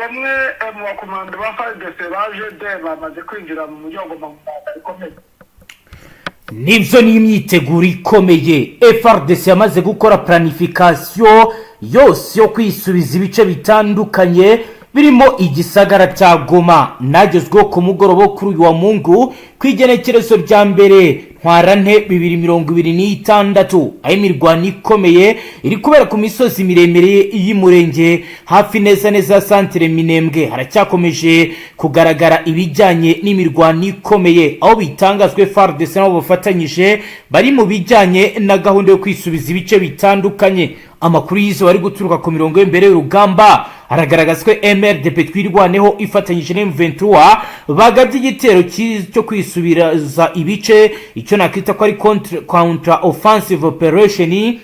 bamwe mu bakomando ba FARDC baje bamaze kwinjira mu mujyi wa Goma mu ntambara ikomeye. Nibyo ni imyiteguro ikomeye. FARDC yamaze gukora planification yose yo kwisubiza ibice bitandukanye birimo igisagara cya Goma. Nagezweho ku mugoroba kuri uyu wa Mungu kwigenekerezo rya mbere Ntwarante 2026 aho imirwano ikomeye iri kubera ku misozi miremire y'Umurenge hafi neza Centre Minembwe. Haracyakomeje kugaragara ibijyanye n'imirwano ikomeye aho bitangazwe FARDC nabo bafatanyije bari mu bijyanye na gahunda yo kwisubiza ibice bitandukanye. Amakuru yizo bari guturuka ku mirongo y'imbere y'urugamba aragaragazwe MRDP twirwaneho ifatanyije na M23 bagabye igitero cyo kwisubiraza ibice icyo nakita ko ari counter offensive operation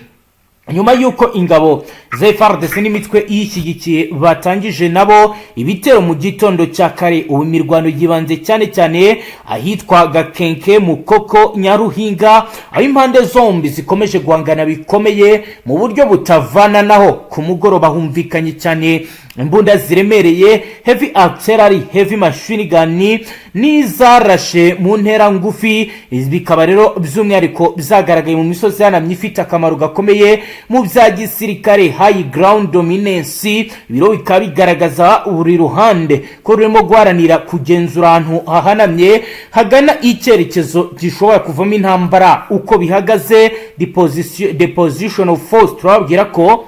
nyuma yuko ingabo za FARDC n'imitwe ishyigikiye batangije nabo ibitero mu gitondo cya kare. Ubu mirwano yibanze cyane ahitwa Gakenke, Mukoko, Nyaruhinga aho impande zombi zikomeje guhangana bikomeye mu buryo butavana naho. Ku mugoroba humvikanye cyane imbunda ziremereye heavy artillery, heavy machine gun n'izarashe mu ntera ngufi. Bikaba rero by'umwihariko byagaragaye mu misozi yanamye ifite akamaro gakomeye mu bya gisirikare high ground dominance. Biro bikaba bigaragaza buri ruhande ko rurimo guharanira kugenzura ahantu hahanamye hagana icyerekezo gishobora kuvamo intambara. Uko bihagaze deposition of force turabwira ko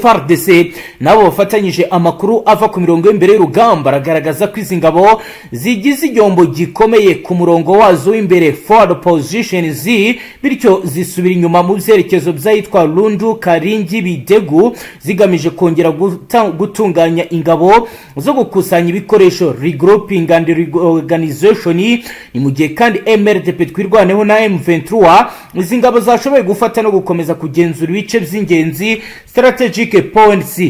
FARDC nabo bafatanyije amakuru ava ku mirongo y'imbere y'urugamba aragaragaza ko izi ngabo zigize igihombo gikomeye ku murongo wazo w'imbere forward positions, bityo zisubira inyuma mu byerekezo by'ahitwa Rundu, Karingi, Bidegu zigamije kongera gutunganya ingabo zo gukusanya ibikoresho regrouping and organization. Ni mu gihe kandi MRDP twirwaneho na M23 izi ngabo zashoboye gufata no gukomeza kugenzura ibice by'ingenzi strategic points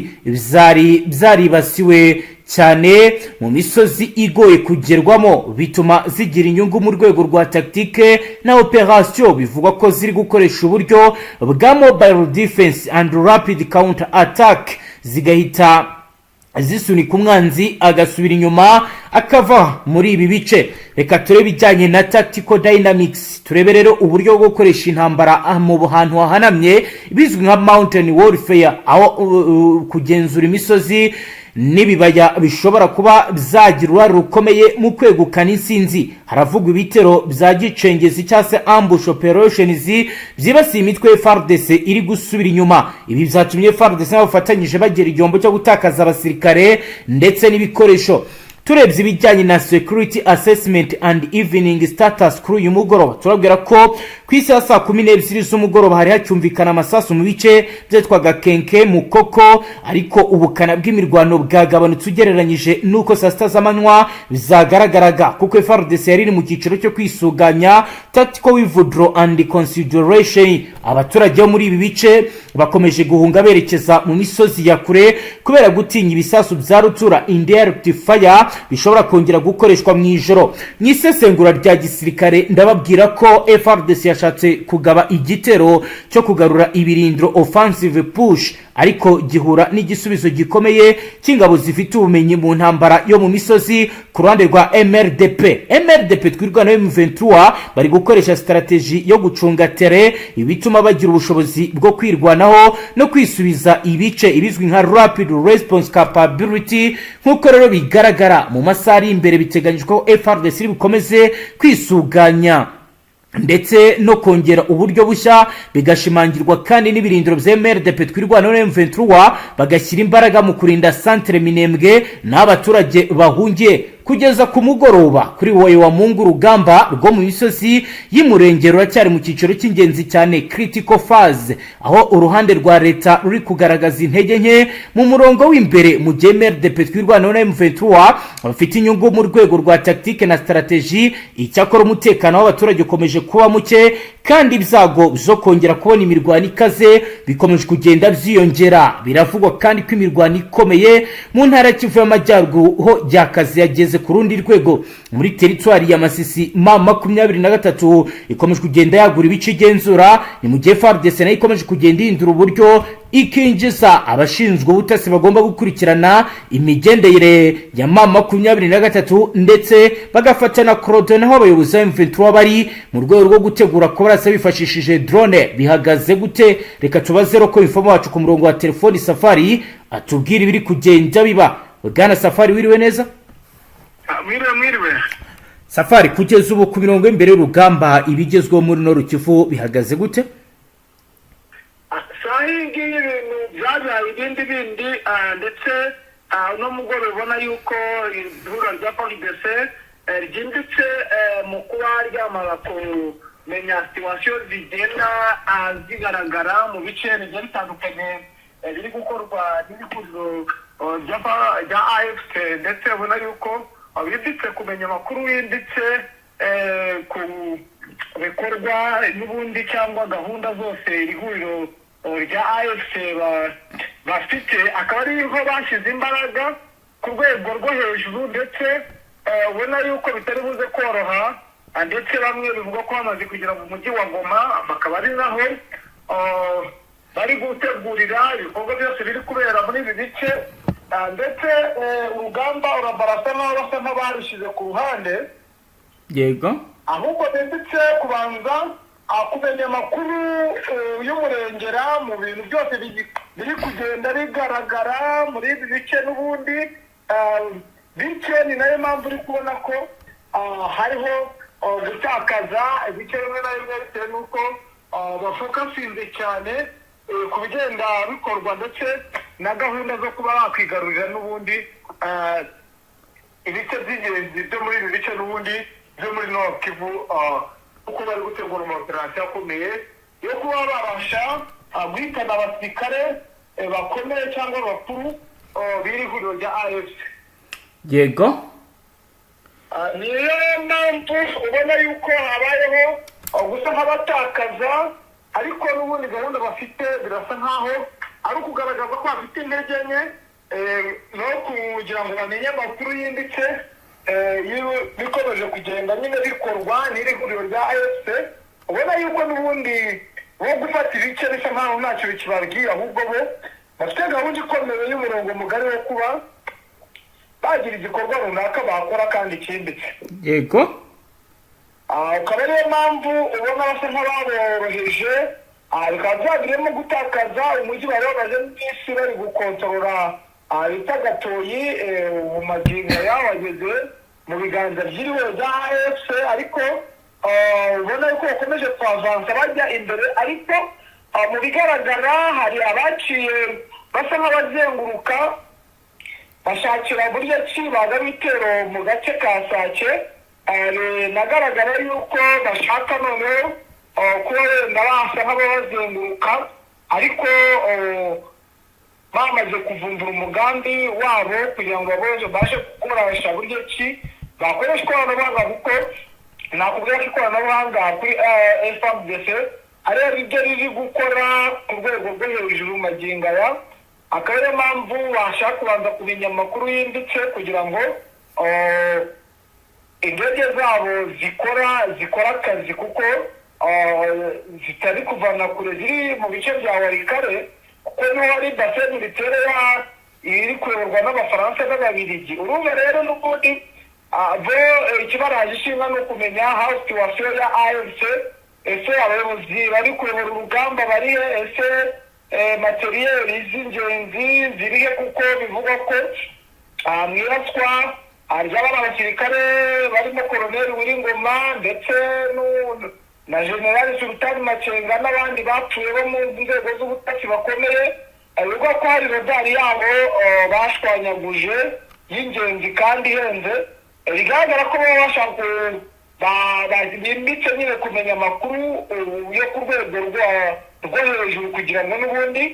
byaribasiwe cyane mu misozi igoye kugerwamo, bituma zigira inyungu mu rwego rwa tactique na operation. Bivugwa ko ziri gukoresha uburyo bwa mobile defense and rapid counter attack zigahita zisunika umwanzi agasubira inyuma akava muri ibi bice. Reka turebe bijyanye na tactical dynamics, turebe rero uburyo bwo gukoresha intambara mu hantu hahanamye bizwi nka mountain warfare, aho kugenzura imisozi n'ibibaya bishobora kuba byagira uruhare rukomeye mu kwegukana insinzi. Haravugwa ibitero bya gicengezi cyangwa se ambush operations byibasiye imitwe FARDC iri gusubira inyuma. Ibi byatumye FARDC n'abafatanyije bagera igihombo cyo gutakaza abasirikare ndetse n'ibikoresho. Turebye ibijyanye na security assessment and evening status kuri uyu mugoroba turabwira ko ku isi ya saa 12 z'umugoroba hari hacyumvikana amasasu mu bice byitwaga Kenke, Mukoko, ariko ubukana bw'imirwano bwagabanutse ugereranyije nuko saa 6 z'amanywa bizagaragaraga, kuko FARDC yari mu cyiciro cyo kwisuganya tactical withdraw and consideration. Abaturage bo muri ibi bice bakomeje guhunga berekeza mu misozi ya kure kubera gutinya ibisasu bya rutura indirect fire bishobora kongera gukoreshwa mu ijoro. N'isesengura rya gisirikare ndababwira ko FARDC yashatse kugaba igitero cyo kugarura ibirindiro offensive push, ariko gihura n'igisubizo gikomeye cy'ingabo zifite ubumenyi mu ntambara yo mu misozi ku ruhande rwa MRDP twirwana M23 bari gukoresha strategy yo gucunga tere, ibituma bagira ubushobozi bwo kwirwanaho no kwisubiza ibice ibizwi nka rapid response capability. Nkuko rero bigaragara mu masaha ari imbere biteganyijwe ko FARDC bikomeze kwisuganya ndetse no kongera uburyo bushya, bigashimangirwa kandi n'ibirindiro bya MRDP twirwana na M23 bagashyira imbaraga mu kurinda Centre Minembwe n'abaturage bahungiye. Kugeza ku mugoroba kuri wowe wa Mungu rugamba rwo mu misozi y'Umurenge ruracyari mu cyiciro cy'ingenzi cyane critical phase, aho uruhande rwa leta ruri kugaragaza intege nke mu murongo w'imbere mu MRDP twirwana na M23 bafite inyungu mu rwego rwa tactique na strategy. Icyakora umutekano w'abaturage ukomeje kuba muke kandi ibyago byo kongera kubona imirwano ikaze bikomeje kugenda byiyongera. Biravugwa kandi ko imirwano ikomeye mu ntara Kivu y'Amajyaruguru ho ryakazi yageze bigeze ku rundi rwego. Muri teritwari ya Masisi M23 ikomeje kugenda yagura ibice igenzura, ni mu gihe FARDC nayo ikomeje kugenda ihindura uburyo ikinjiza abashinzwe ubutasi bagomba gukurikirana imigendere ya M23 ndetse bagafata na coordonate aho abayobozi ba M23 bari mu rwego rwo gutegura ko barasa bifashishije drone. Bihagaze gute? Reka tubaze ko informa wacu ku murongo wa telefoni Safari atubwira ibiri kugenda biba. Bwana Safari, wiriwe neza? Mwiriwe. Safari, kugeza ubu ku mirongo imbere y'urugamba ibigezweho muri Nord Kivu bihagaze gute? Sahingi ibintu byabaye bindi ndetse no mugore ubona yuko ihura rya FARDC ryinditse mu kuba ryamara kumenya situwasiyo zigenda zigaragara mu bice bigiye bitandukanye biri gukorwa n'ibihuriro rya AFC, ndetse ubona yuko biditse kumenya amakuru yinditse ku bikorwa n'ubundi cyangwa gahunda zose ihuriro rya AFC bafite, akaba ariho bashyize imbaraga ku rwego rwo hejuru, ndetse ubona yuko bitari buze koroha, ndetse bamwe bivuga ko bamaze kugera mu mujyi wa Goma, bakaba ari naho bari gutegurira ibikorwa byose biri kubera muri ibi bice, ndetse urugamba urabarasa naho basa nk'abarushize ku ruhande. Yego, ahubwo ndetse kubanza kumenya amakuru y'umurengera mu bintu byose biri kugenda bigaragara muri ibi bice n'ubundi bice. Ni nayo mpamvu uri kubona ko hariho gutakaza ibice bimwe na bimwe bitewe n'uko bafokasinze cyane ku bigenda bikorwa, ndetse na gahunda zo kuba bakwigarurira n'ubundi ibice by'ingenzi byo muri ibi bice n'ubundi byo muri Nord Kivu, uko bari gutegura amaoperasiyo akomeye yo kuba babasha guhitana abasirikare bakomeye cyangwa bakuru b'iri huriro rya AFC. yego, niyo mpamvu ubona yuko habayeho gusa nk'abatakaza, ariko n'ubundi gahunda bafite birasa nkaho ari ukugaragaza ko bafite intege nke no kugira ngo bamenye amakuru yimbitse bikomeje kugenda nyine bikorwa n'iri huriro rya AFC. ubona yuko n'ubundi bo gufata ibice bisa nkaho ntacyo bikibabwiye, ahubwo bo bafite gahunda ikomeye y'umurongo mugari wo kuba bagira igikorwa runaka bakora kandi cyimbitse. yego, ukaba ariyo mpamvu ubona basa nk'ababoroheje, bikaba byagiremo gutakaza umujyi bari bamaze n'isi bari gukontorora bita Gatoyi. mu magingo yaho wageze mu biganza by'iriwe rya AFC, ariko ubona yuko bakomeje kwavansa bajya imbere, ariko mu bigaragara hari abaciye basa nk'abazenguruka bashakira buryo ki baga bitero mu gace ka Sake. nagaragara yuko bashaka noneho kuba wenda basa nk'ababazenguruka, ariko bamaze kuvumbura umugambi wabo kugira ngo babashe gukoresha buryo ki bakoresha ikoranabuhanga, kuko nakubwira ko ikoranabuhanga kuri FARDC ariyo ryo riri gukora ku rwego rwo hejuru magingo aya. akaba ariyo mpamvu bashaka kubanza kumenya amakuru yimbitse kugira ngo indege zabo zikora akazi, kuko zitari kuvana kure, ziri mu bice bya Warikare, kuko niho hari base militaire iri kuyoborwa n'Abafaransa n'Ababiligi. urumva rero n'ubundi ikibaraje ishinga no kumenya how situation ya AFC, ese abayobozi bari kuyobora urugamba barihe, ese materiyeri z'ingenzi zirihe, kuko bivugwa ko mwiraswa ry'abari abasirikare barimo Koloneli Wiringoma ndetse na Generali Sultan Makenga n'abandi bapfuye bo mu nzego z'ubutasi bakomeye. bivugwa ko hari radari yabo bashwanyaguje y'ingenzi kandi ihenze. bigaragara ko baba bashaka bimbitse nyine kumenya amakuru yo ku rwego rwo hejuru, kugira ngo n'ubundi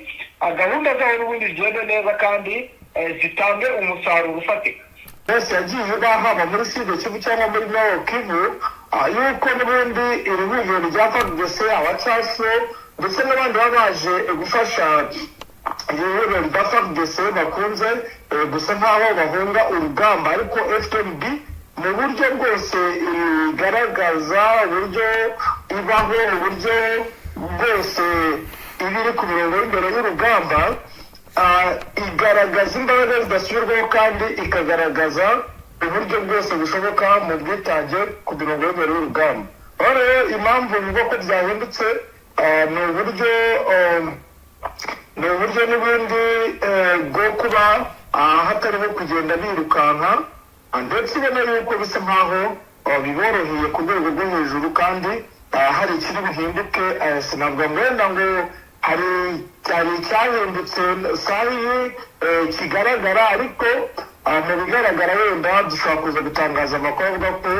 gahunda zabo n'ubundi zigende neza kandi zitange umusaruro ufatika. Bose yagiye haba muri Sud Kivu cyangwa muri Nord Kivu, yuko n'ubundi iri huriro rya FARDC, abacaso ndetse n'abandi baba baje gufasha ihuriro rya FARDC bakunze gusa nkaho bahunga urugamba, ariko FDLR mu buryo bwose igaragaza, uburyo ibaho, uburyo bwose iba iri ku mirongo y'imbere y'urugamba, igaragaza imbaraga zidasubirwaho kandi ikagaragaza uburyo bwose bushoboka mu bwitange ku mirongo y'imbere y'urugamba. Rero impamvu bivuga ko byahindutse ni uburyo n'ubundi bwo kuba hatariho kugenda birukanka, ndetse ubona yuko bisa nkaho biboroheye ku rwego rwo hejuru kandi hari ikiri buhinduke. Sinavuga ngo wenda ngo hari icyahindutse sahi kigaragara, ariko mu bigaragara wenda dushobora kuza gutangaza amakuru avuga ko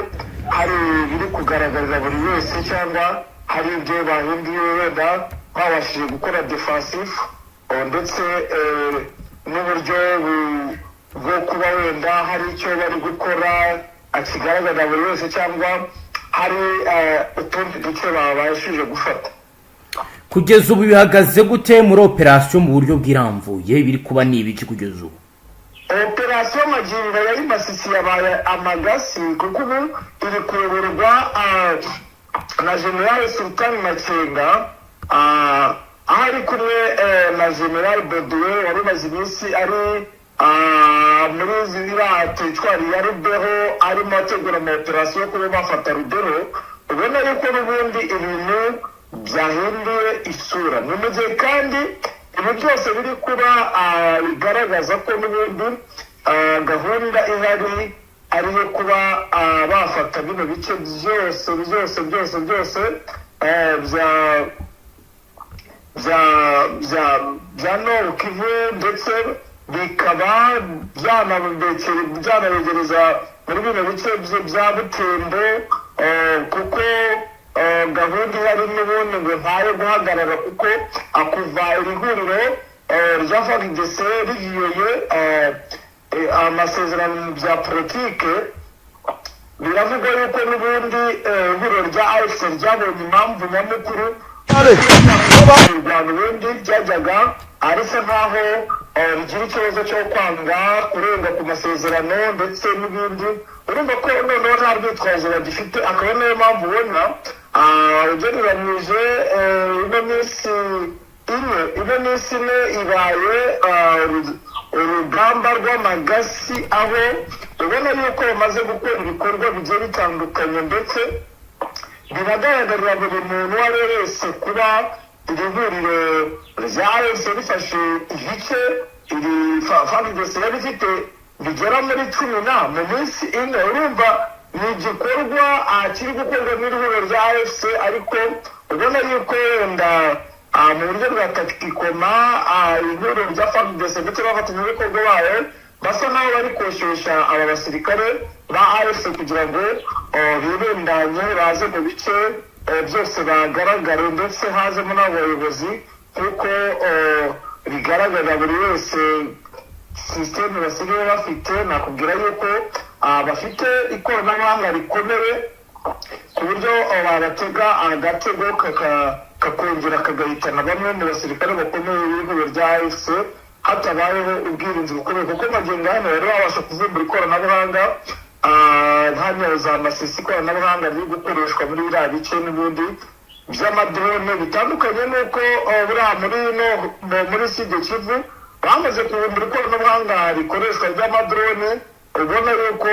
hari biri kugaragarira buri wese, cyangwa hari ibyo bahinduye wenda babashije gukora defensive, ndetse n'uburyo bwo kuba wenda hari icyo bari gukora kigaragarira buri wese, cyangwa hari utundi duce babashije gufata. kugeza ubu bihagaze gute muri operasiyo mu buryo bwirambuye? biri kuba ni ibiki kugeza ubu? Operasiyo magingo yari Masisi yabaye amagasi, kuko ubu iri kuyoborwa na General Sultan Makenga, aho ari kumwe na General Baudouin wari umaze iminsi ari muri ziriya teritwari ya Rubero, arimo ategura ama operasiyo yo kuba bafata Rubero. Ubona yuko n'ubundi ibintu byahinduye isura, ni mu gihe kandi ibi byose biri kuba bigaragaza ko n'ubundi gahunda ihari ari yo kuba bafata bino bice byose bya Nord Kivu, ndetse bikaba byanabegereza muri bino bice bya Butembo, kuko gahunda ihari n'ubundi ngo ntayo guhagarara, kuko akuva iri huriro rya FARDC rigiye amasezerano bya politike, biravugwa yuko n'ubundi ihuriro rya AFC ryabonye impamvu nyamukuru ubundi ryajyaga arisa nkaho rigira ikibazo cyo kwanga kurenga ku masezerano ndetse n'ibindi. Urumva ko noneho nta rwitwazo bagifite, akaba niyo mpamvu ubona ugereranyije ino minsi ine ibaye urugamba rw'amagasi, aho ubona yuko bamaze gukora ibikorwa bigiye bitandukanye, ndetse binagaragarira buri muntu uwo ari we wese kuba iri huriro rya AFC rifashe igice iri FARDC yari ifite bigera muri 10 mu minsi ine. Urumva ni igikorwa kiri gukorwa n'ihuriro rya AFC, ariko ubona yuko wenda mu buryo bwa taktikoma ihuriro rya FARDC ndetse n'abafatanyabikorwa bayo basa naho bari koshyushya aba basirikare ba AFC kugira ngo birundanye baze mu bice byose bagaragare, ndetse hazemo n'abayobozi, kuko bigaragarira buri wese sisiteme basigaye bafite. Nakubwira yuko bafite ikoranabuhanga rikomeye ku buryo babatega agatego kakongera kagahitana bamwe mu basirikare bakomeye b'ihuriro rya AFC hatabayeho ubwirinzi bukomeye, kuko magingo hano rero babasha kuvumbura ikoranabuhanga nka za Masisi, ikoranabuhanga riri gukoreshwa muri biriya bice n'ubundi by'amadrone bitandukanye, n'uko buriya muri Sud Kivu bamaze kuvumbura ikoranabuhanga rikoreshwa ry'amadrone. ubona yuko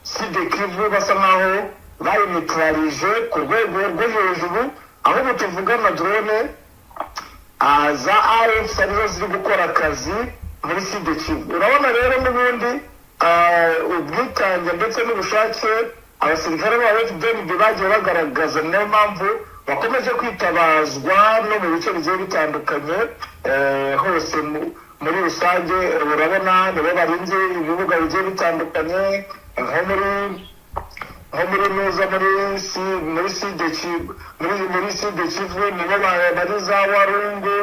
Sud Kivu basa nkaho bayinitarije ku rwego rwo hejuru, aho tuvugana drone za AFC arizo ziri gukora akazi muri Sud Kivu. Urabona rero n'ubundi ubwitange ndetse n'ubushake abasirikare ba FDLR bagiye bagaragaza, niyo mpamvu bakomeje kwitabazwa no mu bice bigiye bitandukanye hose muri rusange. Urabona nibo barinze ibibuga bigiye bitandukanye, nko muri Nuza, muri Sud Kivu nibo bari za Warungu,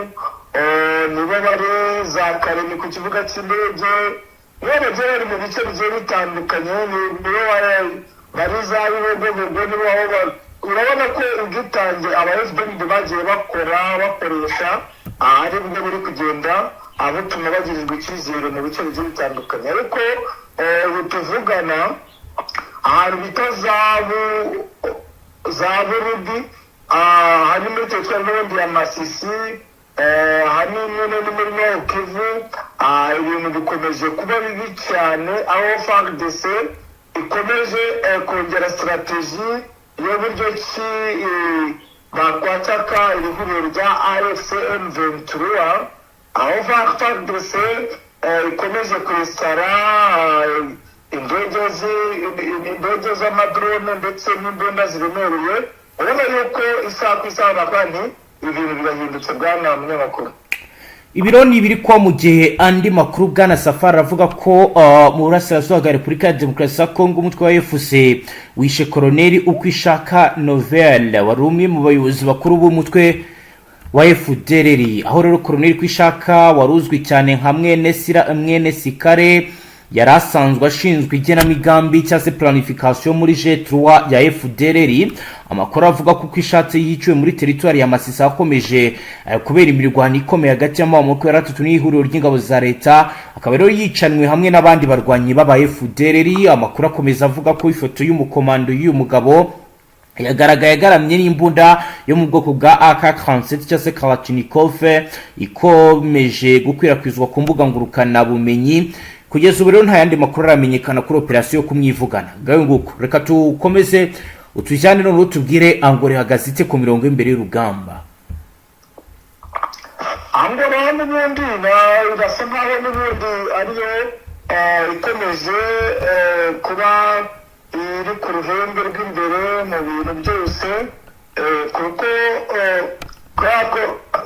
nibo bari za Karemi ku kibuga cy'indege, nibo bagiye bari mu bice bigiye bitandukanye, nibo bari za Bibogobogo, nibo aho urabona ko ubwitange aba FDLR bagiye bakoresha ari bwo buri kugenda butuma bagirirwa icyizere mu bice bigiye bitandukanye. Ariko ubu tuvugana ahantu bita za Burudi, hari muri teritwari n'ubundi ya Masisi, hari nyine ni muri Nord Kivu. Ibintu bikomeje kuba bibi cyane, aho FARDC ikomeje kongera strategy y'uburyo ki bakwataka ihuriro rya AFC M23, aho FARDC ikomeje kwesitara indege z'amadrone ndetse n'imbunda ziremereye. Urabona yuko isaha ku isaha kandi ibintu birahindutse bwana munyamakuru. ibiro ni ibiri kwa mu gihe andi makuru bwana Safari avuga ko mu burasirazuba bwa Repubulika ya Demokarasi ya Kongo umutwe wa FC wishe Koloneli Ukwishaka Novel wari umwe mu bayobozi bakuru b'umutwe wa FDLR, aho rero Koloneli Ukwishaka wari uzwi cyane nka mwene Sikare yari asanzwe ashinzwe igenamigambi cyangwa se planification muri G3 ya FDLR. Amakuru avuga ko Ukwishatse yiciwe muri teritwari ya Masisi akomeje kubera imirwano ikomeye hagati y'amoko ya gatatu n'ihuriro ry'ingabo za leta, akaba rero yicanwe hamwe n'abandi barwanyi b'aba FDLR. Amakuru akomeza avuga ko ifoto y'umukomando y'uyu mugabo yagaragaye agaramye n'imbunda yo mu bwoko bwa AK-47 cyangwa se Kalashnikov ikomeje gukwirakwizwa ku mbuga ngurukana bumenyi. Kugeza ubu rero nta yandi makuru aramenyekana kuri operasiyo yo kumwivugana. Gawe nguko reka tukomeze utujyane none utubwire Angora ihagaze ite ku mirongo imbere y'urugamba. Angora n'ubundi irasa nkaho n'ubundi ariyo ikomeje kuba iri ku ruhembe rw'imbere mu bintu byose, kuko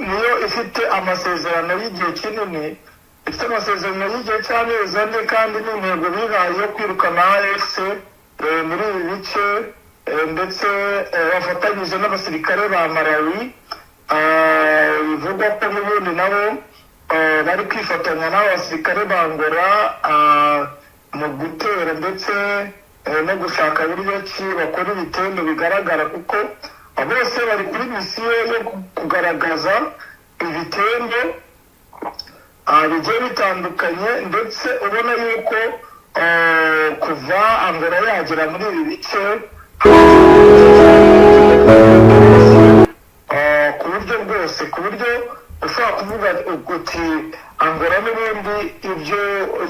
niyo ifite amasezerano y'igihe kinini, ifite amasezerano y'igihe cy'amezi ane kandi n'intego bihaye yo kwirukana AFC muri ibi bice, ndetse bafatanyije n'abasirikare ba Malawi. Bivugwa ko n'ubundi nabo bari kwifatanya n'abasirikare ba Angola mu gutera ndetse no gushaka buryo ki bakora ibitendo bigaragara, kuko bose bari kuri misiyo yo kugaragaza ibitendo bigiye bitandukanye, ndetse ubona yuko kuva Angola yagera muri ibi bice ku buryo bwose, ku buryo ushobora kuvuga uti Angola n'ubundi ibyo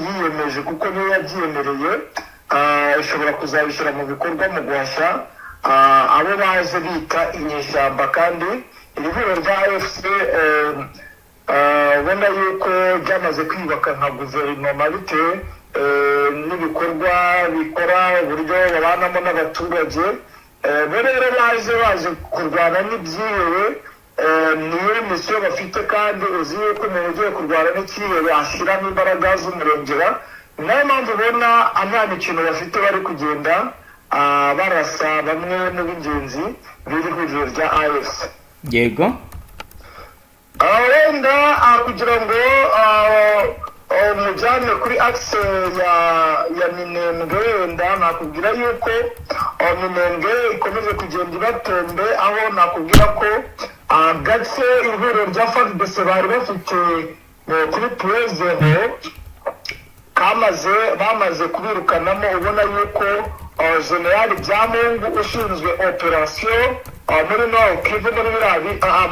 yiyemeje kuko niyo yabyiyemereye ishobora kuzabishyira mu bikorwa mu guhashya abo baje bita inyeshyamba. kandi iri huriro rya AFC ubona yuko byamaze kwiyubaka nka guverinoma bitewe n'ibikorwa bikora, uburyo babanamo n'abaturage. Bo rero baje kurwana n'ibyihebe, niyo misiyo bafite, kandi uzi yuko umuntu ugiye kurwana n'icyihebe ashyiramo imbaraga z'umurengera. Niyo mpamvu ubona nta mikino bafite, bari kugenda barasa bamwe mu b'ingenzi b'iri huriro rya AFC. Yego wenda kugira ngo mujyane kuri axe ya Minembwe, wenda nakubwira yuko Minembwe ikomeje kugenda ibatombe, aho nakubwira ko gace ihuriro rya FARDC bari bafite kuri Purezeho bamaze kubirukanamo. ubona yuko General Byamungu ushinzwe operasiyo muri Nord Kivu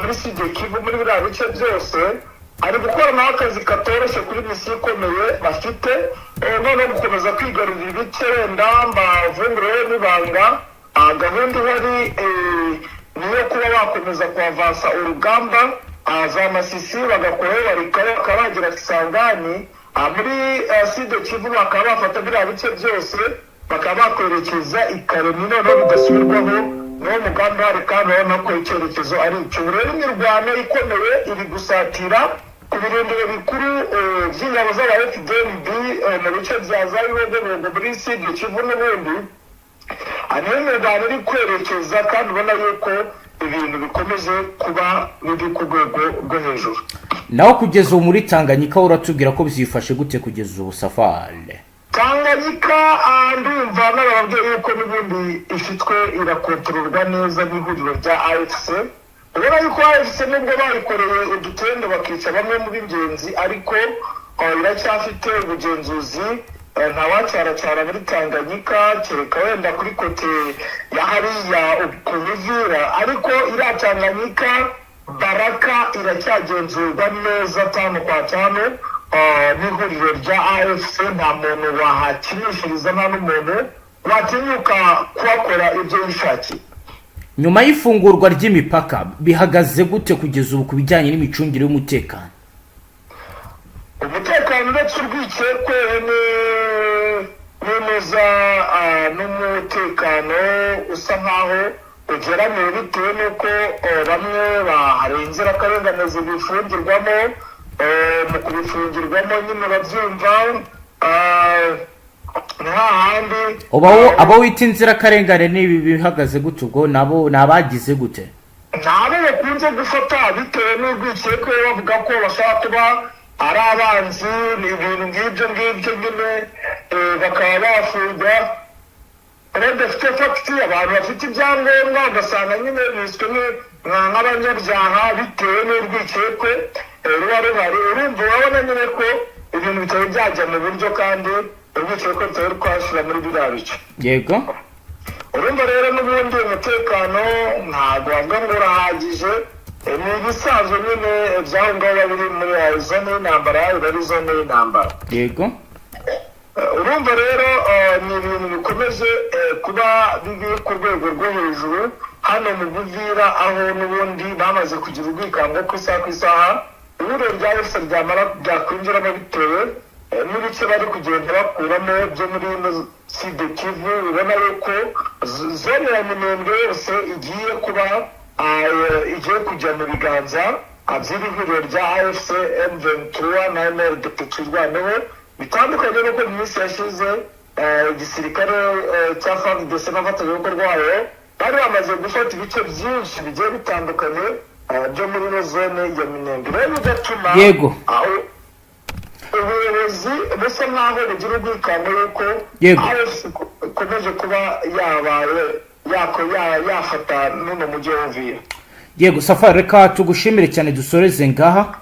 muri Sud Kivu muri biriya bice byose ari gukora nawe akazi katoroshye kuri misiyo ikomeye bafite, noneho gukomeza kwigarurira ibice. wenda mbavungureho n'ibanga gahunda ihari niyo kuba bakomeza kuhavansa urugamba za Masisi bagakoraho barikaho bakaba bagira Kisangani, muri Sud Kivu bakaba bafata biriya bice byose bakaba bakwerekeza Ikaremi, noneho bidasubirwaho. niwo mugambi hari, kandi urabona ko icyerekezo ari icyo. rero imirwano ikomeye iri gusatira ku birindiro bikuru by'ingabo z'aba FDLB mu bice bya za Bibogobogo muri Sud Kivu n'ubundi. niyo mirwano iri kwerekeza, kandi ubona yuko ibintu bikomeje kuba biri ku rwego rwo hejuru. naho kugeza ubu muri Tanganyika uratubwira ko bizifashe gute kugeza ubu Safari? Tanganyika ndumva n'ababyeyi yuko n'ubundi ifitwe irakontororwa neza n'ihuriro rya AFC. ubona yuko AFC nubwo bayikoreye udutendo bakica bamwe mu b'ingenzi, ariko iracyafite ubugenzuzi ntawacyaracyara muri Tanganyika kereka wenda kuri kote ya hariya ku Uvira, ariko iriya Tanganyika Baraka iracyagenzurwa neza 5-5 n'ihuriro rya AFC. Nta muntu wahakinishiriza, nta n'umuntu watinyuka kuhakora ibyo yishakiye. nyuma y'ifungurwa ry'imipaka bihagaze gute kugeza ubu ku bijyanye n'imicungire y'umutekano? Umutekano ndetse urwikekwe n'umuza n'umutekano usa nkaho ugeramiwe bitewe n'uko bamwe hari inzirakarengane zibifungirwamo. Mu kubifungirwamo nyine babyumva nta handi. abo wita inzirakarengane n'ibi bihagaze gute ubwo nabo ni abagize gute? nabo bakunze gufata bitewe n'urwikekwe bavuga ko bashaka kuba ari abanzi, ni ibintu ngibyo nyine bakaba bafungwa badafite fagiti. abantu bafite ibyangombwa ugasanga nyine biswe nk'abanyabyaha bitewe n'urwikekwe ruba ruhari. urumva urabona nyine ko ibintu bitari byajya mu buryo kandi urwikekwe rutari rwashira muri biriya bice. Yego. urumva rero n'ubundi umutekano ntabwo wavuga ngo urahagije, ni ibisanzwe nyine by'aho ngaho biri muri zone y'intambara, biba ari zone y'intambara. Yego. urumva rero ni ibintu bikomeje kuba biri ku rwego rwo hejuru hano mu Buvira, aho n'ubundi bamaze kugira ubwikango ku isaha ihuriro rya AFC ryakwinjiramo bitewe n'ibice bari kugenda bakuramo byo muri Sud Kivu. ubona yuko zone ya Minembwe yose igiye kujya mu biganza by'ihuriro rya AFC M23 na MLDP twirwaneho. bitandukanye n'uko mu minsi yashize igisirikare cya FARDC n'abafatanyabikorwa bayo bari bamaze gufata ibice byinshi bigiye bitandukanye byo muri zone ya Minembwe. rero bigatuma ubuyobozi busa nkaho bugira ubwikango yuko AFC ikomeje kuba yafata n'uno mujyi wa Uvira. Yego Safari, reka tugushimire cyane, dusoreze ngaha.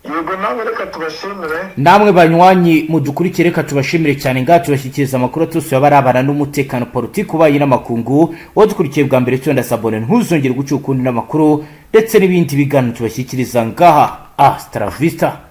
Yego nawe reka tubashimire. Namwe banywanyi mudukurikire, reka tubashimire cyane ngaha tubashyikiriza amakuru atose yabarabana n'umutekano, politiki, ubaye n'amakungu. Wadukurikiye bwa mbere cyo ndasabone, ntuzongere guca ukundi n'amakuru ndetse n'ibindi biganiro tubashyikiriza ngaha. Hasta la vista.